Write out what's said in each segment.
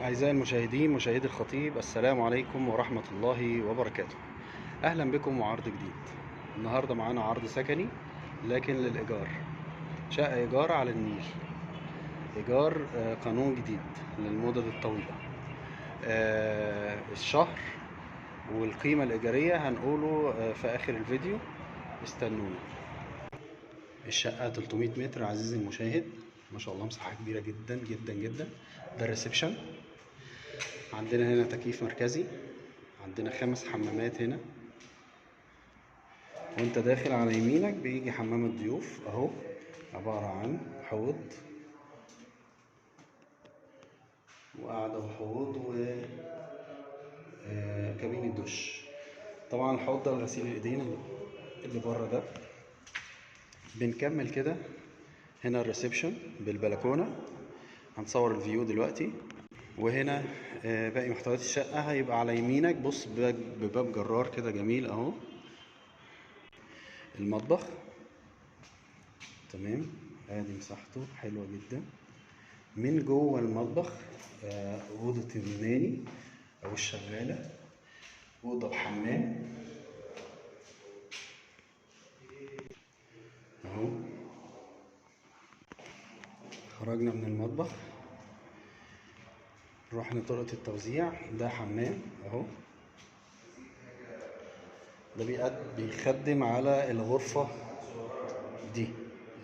أعزائي المشاهدين مشاهدي الخطيب، السلام عليكم ورحمة الله وبركاته. أهلا بكم وعرض جديد. النهاردة معانا عرض سكني لكن للإيجار، شقة إيجار على النيل، إيجار قانون جديد للمدد الطويلة. الشهر والقيمة الإيجارية هنقوله في آخر الفيديو، استنونا. الشقة 300 متر عزيزي المشاهد، ما شاء الله مساحة كبيرة جدا جدا جدا. ده الريسبشن. عندنا هنا تكييف مركزي، عندنا 5 حمامات هنا، وانت داخل على يمينك بيجي حمام الضيوف اهو، عبارة عن حوض وقعدة وحوض وكابين الدش. طبعا الحوض ده لغسيل الايدين اللي بره ده. بنكمل كده، هنا الريسبشن بالبلكونة، هنصور الفيو دلوقتي. وهنا باقي محتويات الشقة هيبقى على يمينك. بص بباب جرار كده جميل اهو. المطبخ تمام، ادي مساحته حلوة جدا. من جوه المطبخ أوضة الناني أو الشغالة، أوضة بحمام أهو. خرجنا من المطبخ، رحنا طرقة التوزيع، ده حمام أهو. ده بيخدم على الغرفة دي.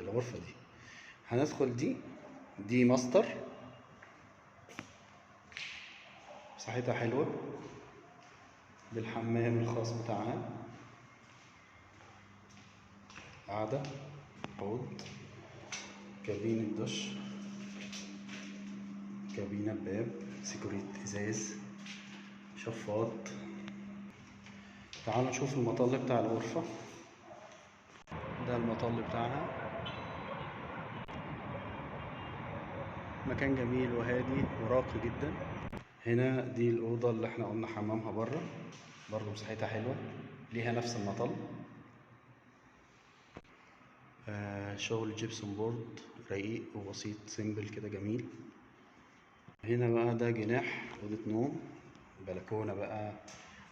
الغرفة دي هندخل، دي ماستر، مساحتها حلوة بالحمام الخاص بتاعها، قاعدة، حوض، كابين الدش، كابينة بباب، سيكوريت ازاز، شفاط. تعالوا نشوف المطل بتاع الغرفة. ده المطل بتاعها، مكان جميل وهادي وراقي جدا. هنا دي الأوضة اللي احنا قلنا حمامها بره، برضه مساحتها حلوة، ليها نفس المطل. شغل جيبسون بورد رقيق وبسيط، سيمبل كده جميل. هنا بقى ده جناح أوضة نوم، بلكونة بقى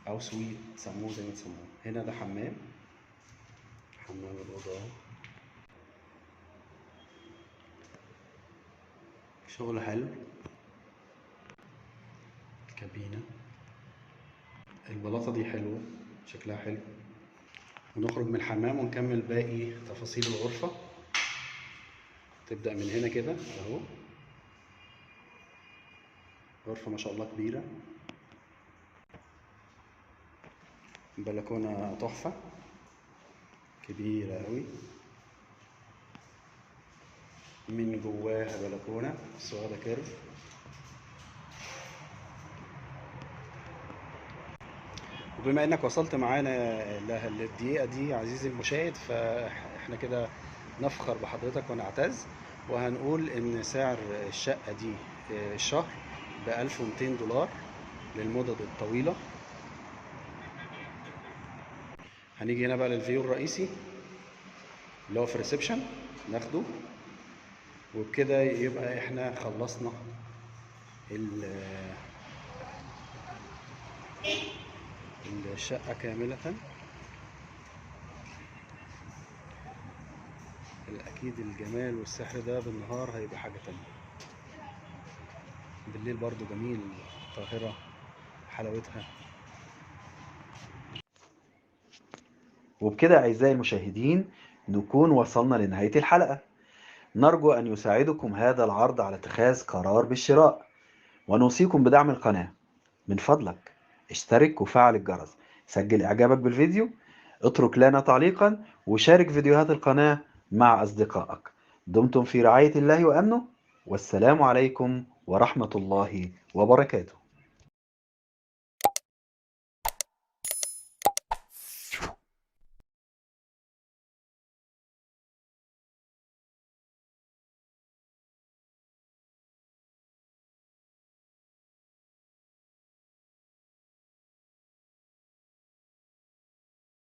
أو سويت، سموه زي ما تسموه. هنا ده حمام الأوضة اهو، شغل حلو. كابينة، البلاطة دي حلوة، شكلها حلو. ونخرج من الحمام ونكمل باقي تفاصيل الغرفة. تبدأ من هنا كده اهو، غرفة ما شاء الله كبيرة، بلكونة تحفة كبيرة قوي. من جواها بلكونة بس واخدة كيرف. وبما انك وصلت معانا للدقيقة دي عزيزي المشاهد، فاحنا كده نفخر بحضرتك ونعتز، وهنقول ان سعر الشقة دي الشهر ب1200 دولار للمدد الطويلة. هنيجي هنا بقى للفيو الرئيسي اللي هو في الريسبشن، ناخده. وبكده يبقى احنا خلصنا الشقة كاملة. اكيد الجمال والسحر ده بالنهار هيبقى حاجة تانية، بالليل برضو جميل. القاهرة حلاوتها. وبكده أعزائي المشاهدين نكون وصلنا لنهاية الحلقة. نرجو أن يساعدكم هذا العرض على اتخاذ قرار بالشراء، ونوصيكم بدعم القناة. من فضلك اشترك وفعل الجرس، سجل إعجابك بالفيديو، اترك لنا تعليقا، وشارك فيديوهات القناة مع أصدقائك. دمتم في رعاية الله وأمنه، والسلام عليكم ورحمة الله وبركاته.